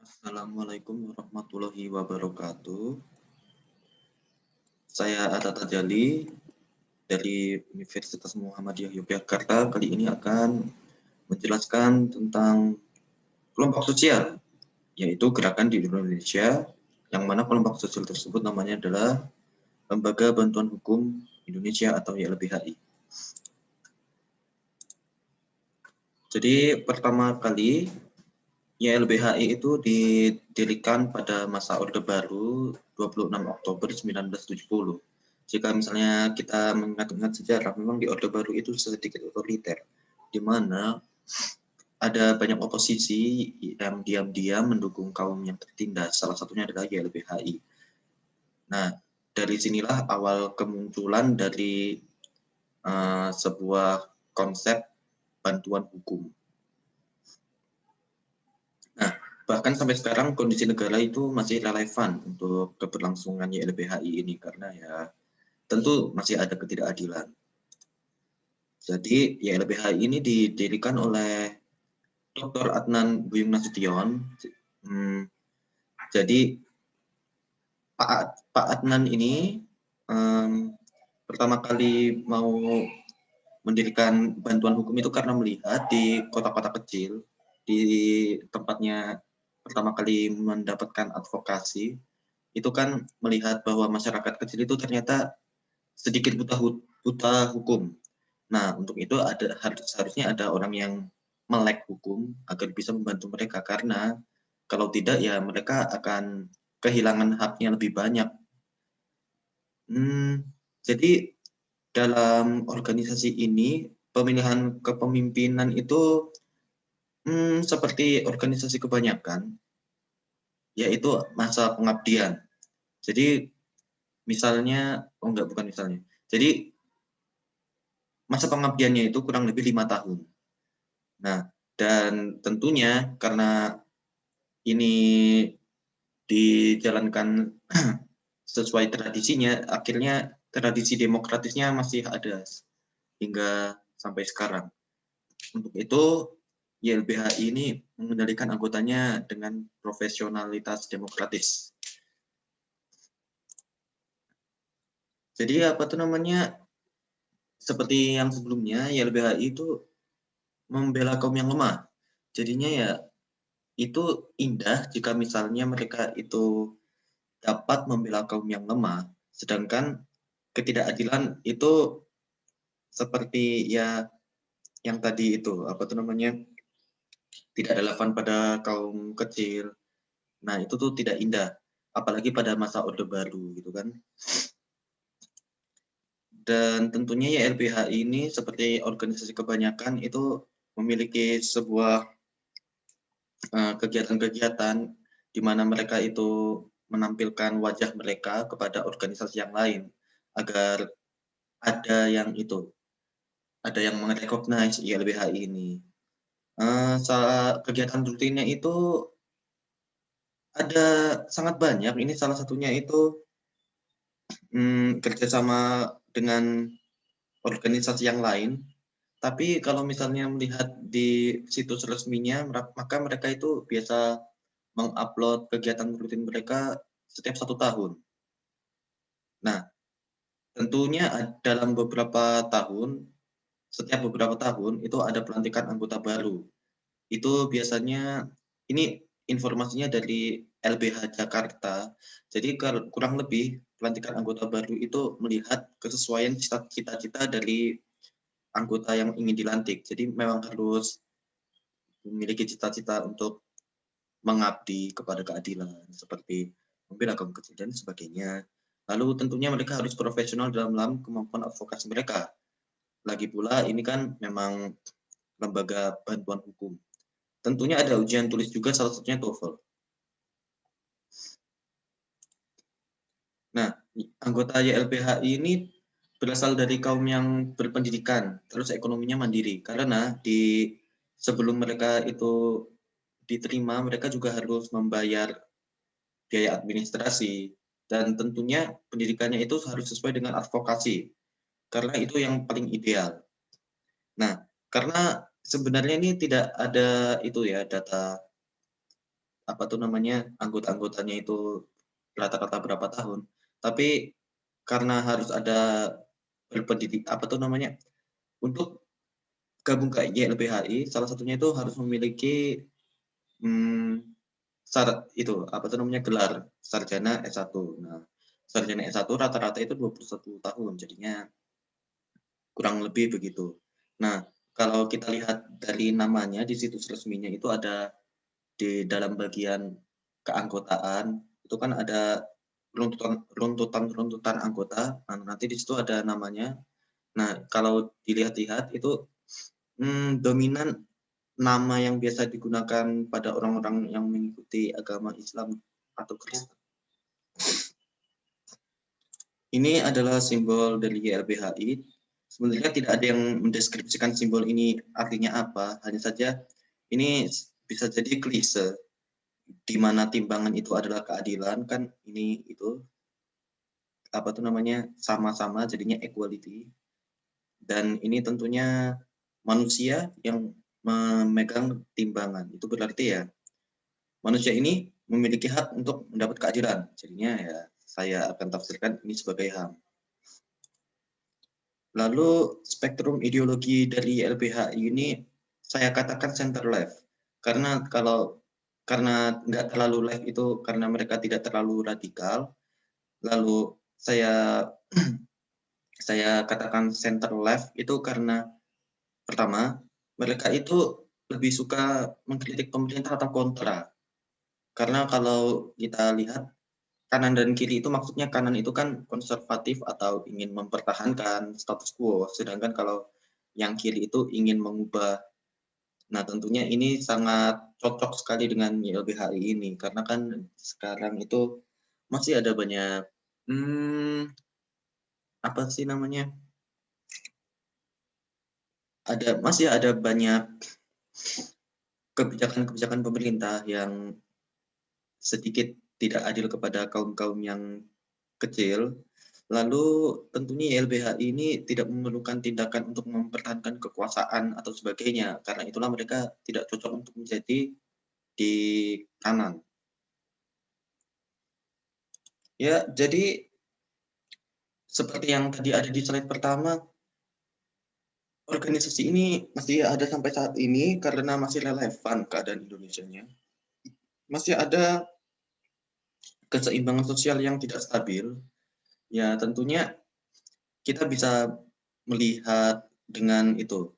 Assalamualaikum warahmatullahi wabarakatuh. Saya Atta Tajali dari Universitas Muhammadiyah Yogyakarta. Kali ini akan menjelaskan tentang kelompok sosial, yaitu gerakan di Indonesia, yang mana kelompok sosial tersebut namanya adalah Lembaga Bantuan Hukum Indonesia atau YLBHI. Jadi pertama kali YLBHI itu didirikan pada masa Orde Baru 26 Oktober 1970. Jika misalnya kita mengingat-ingat sejarah, memang di Orde Baru itu sedikit otoriter, di mana ada banyak oposisi yang diam-diam mendukung kaum yang tertindas. Salah satunya adalah YLBHI. Nah, dari sinilah awal kemunculan dari sebuah konsep bantuan hukum. Nah, bahkan sampai sekarang kondisi negara itu masih relevan untuk keberlangsungan YLBHI ini karena ya tentu masih ada ketidakadilan. Jadi YLBHI ini didirikan oleh Dr. Adnan Buyung Nasution. Jadi Pak Adnan ini pertama kali mau mendirikan bantuan hukum itu karena melihat di kota-kota kecil, di tempatnya pertama kali mendapatkan advokasi, itu kan melihat bahwa masyarakat kecil itu ternyata sedikit buta hukum. Nah, untuk itu seharusnya ada orang yang melek hukum agar bisa membantu mereka, karena kalau tidak ya mereka akan kehilangan haknya lebih banyak. Jadi dalam organisasi ini pemilihan kepemimpinan itu seperti organisasi kebanyakan, yaitu masa pengabdian. Jadi misalnya, bukan misalnya. Jadi masa pengabdiannya itu kurang lebih 5 tahun. Nah, dan tentunya karena ini dijalankan sesuai tradisinya, akhirnya tradisi demokratisnya masih ada hingga sampai sekarang. Untuk itu, YLBHI ini mengendalikan anggotanya dengan profesionalitas demokratis. Jadi apa tuh namanya, seperti yang sebelumnya, YLBHI itu membela kaum yang lemah. Jadinya ya itu indah jika misalnya mereka itu dapat membela kaum yang lemah, sedangkan ketidakadilan itu seperti ya yang tadi itu, apa tuh namanya, tidak relevan pada kaum kecil. Nah, itu tuh tidak indah, apalagi pada masa Orde Baru gitu kan. Dan tentunya YLBHI ini seperti organisasi kebanyakan itu memiliki sebuah kegiatan-kegiatan di mana mereka itu menampilkan wajah mereka kepada organisasi yang lain agar ada yang merecognize YLBHI ini. Kegiatan rutinnya itu ada sangat banyak. Ini salah satunya itu kerjasama dengan organisasi yang lain. Tapi kalau misalnya melihat di situs resminya, maka mereka itu biasa mengupload kegiatan rutin mereka setiap 1 tahun. Nah, tentunya dalam setiap beberapa tahun itu ada pelantikan anggota baru. Itu biasanya, ini informasinya dari LBH Jakarta. Jadi kurang lebih pelantikan anggota baru itu melihat kesesuaian cita-cita dari anggota yang ingin dilantik. Jadi memang harus memiliki cita-cita untuk mengabdi kepada keadilan, seperti membela kaum kecil dan sebagainya. Lalu tentunya mereka harus profesional dalam kemampuan advokasi mereka. Lagi pula ini kan memang lembaga bantuan hukum. Tentunya ada ujian tulis juga, salah satunya TOEFL. Nah, anggota YLBHI ini berasal dari kaum yang berpendidikan, terus ekonominya mandiri. Karena sebelum mereka itu diterima, mereka juga harus membayar biaya administrasi. Dan tentunya pendidikannya itu harus sesuai dengan advokasi, karena itu yang paling ideal. Nah, karena sebenarnya ini tidak ada itu ya data apa tuh namanya, anggota-anggotanya itu rata-rata berapa tahun, tapi karena harus ada apa tuh namanya, untuk gabung ke YLBHI salah satunya itu harus memiliki, mmm, syarat itu, apa tuh namanya, gelar sarjana S1. Nah, sarjana S1 rata-rata itu 21 tahun, jadinya kurang lebih begitu. Nah, kalau kita lihat dari namanya di situs resminya itu ada di dalam bagian keanggotaan, itu kan ada runtutan anggota, nah nanti di situ ada namanya. Nah, kalau dilihat-lihat itu, dominan nama yang biasa digunakan pada orang-orang yang mengikuti agama Islam atau Kristen. Ini adalah simbol dari YLBHI. Sebenarnya tidak ada yang mendeskripsikan simbol ini artinya apa, hanya saja ini bisa jadi klise, di mana timbangan itu adalah keadilan, kan ini itu, apa tuh namanya, sama-sama jadinya equality. Dan ini tentunya manusia yang memegang timbangan. Itu berarti ya, manusia ini memiliki hak untuk mendapat keadilan. Jadinya ya, saya akan tafsirkan ini sebagai HAM. Lalu spektrum ideologi dari LBHI ini saya katakan center left. Karena nggak terlalu left itu karena mereka tidak terlalu radikal. Lalu saya saya katakan center left itu karena pertama, mereka itu lebih suka mengkritik pemerintah atau kontra. Karena kalau kita lihat kanan dan kiri itu maksudnya kanan itu kan konservatif atau ingin mempertahankan status quo, sedangkan kalau yang kiri itu ingin mengubah. Nah, tentunya ini sangat cocok sekali dengan YLBHI ini karena kan sekarang itu masih ada banyak, apa sih namanya, masih ada banyak kebijakan-kebijakan pemerintah yang sedikit tidak adil kepada kaum-kaum yang kecil. Lalu tentunya YLBHI ini tidak memerlukan tindakan untuk mempertahankan kekuasaan atau sebagainya, karena itulah mereka tidak cocok untuk menjadi di kanan. Ya, jadi seperti yang tadi ada di slide pertama, organisasi ini masih ada sampai saat ini karena masih relevan keadaan Indonesianya. Masih ada keseimbangan sosial yang tidak stabil. Ya, tentunya kita bisa melihat dengan itu,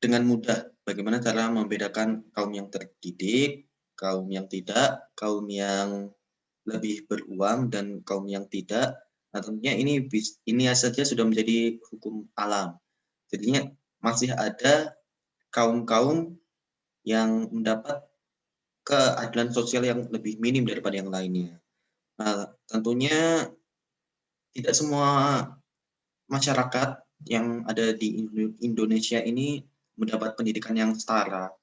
dengan mudah bagaimana cara membedakan kaum yang terdidik, kaum yang tidak, kaum yang lebih beruang, dan kaum yang tidak. Nah, tentunya ini saja sudah menjadi hukum alam. Jadinya masih ada kaum-kaum yang mendapat keadilan sosial yang lebih minim daripada yang lainnya. Nah, tentunya tidak semua masyarakat yang ada di Indonesia ini mendapat pendidikan yang setara,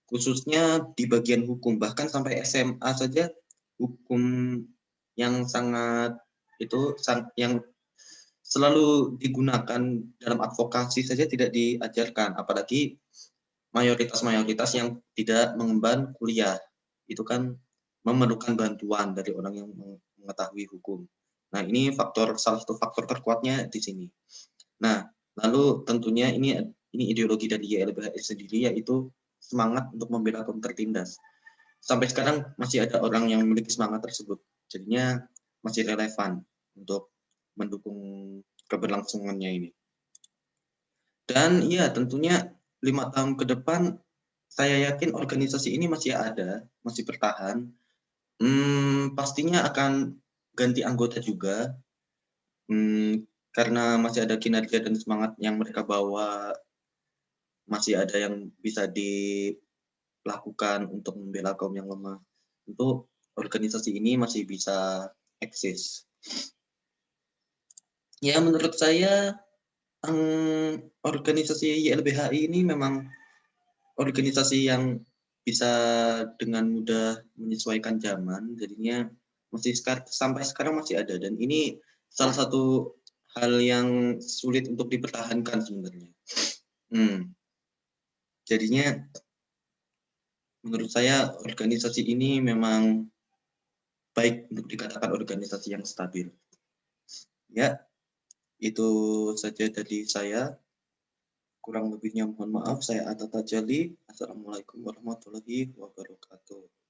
khususnya di bagian hukum, bahkan sampai SMA saja hukum yang sangat itu yang selalu digunakan dalam advokasi saja tidak diajarkan, apalagi mayoritas-mayoritas yang tidak mengemban kuliah, itu kan memerlukan bantuan dari orang yang mengetahui hukum. Nah, ini salah satu faktor terkuatnya di sini. Nah, lalu tentunya ini ideologi dari YLBHI sendiri, yaitu semangat untuk membela kaum tertindas. Sampai sekarang masih ada orang yang memiliki semangat tersebut. Jadinya masih relevan untuk mendukung keberlangsungannya ini. Dan iya, tentunya 5 tahun ke depan saya yakin organisasi ini masih ada, masih bertahan. Pastinya akan ganti anggota juga, karena masih ada kinerja dan semangat yang mereka bawa, masih ada yang bisa dilakukan untuk membela kaum yang lemah. Tentu organisasi ini masih bisa eksis. Ya, menurut saya, organisasi YLBHI ini memang organisasi yang bisa dengan mudah menyesuaikan zaman, jadinya sampai sekarang masih ada, dan ini salah satu hal yang sulit untuk dipertahankan sebenarnya. Jadinya menurut saya organisasi ini memang baik untuk dikatakan organisasi yang stabil. Ya, itu saja dari saya. Kurang lebihnya mohon maaf. Saya Atta Tajali. Assalamualaikum warahmatullahi wabarakatuh.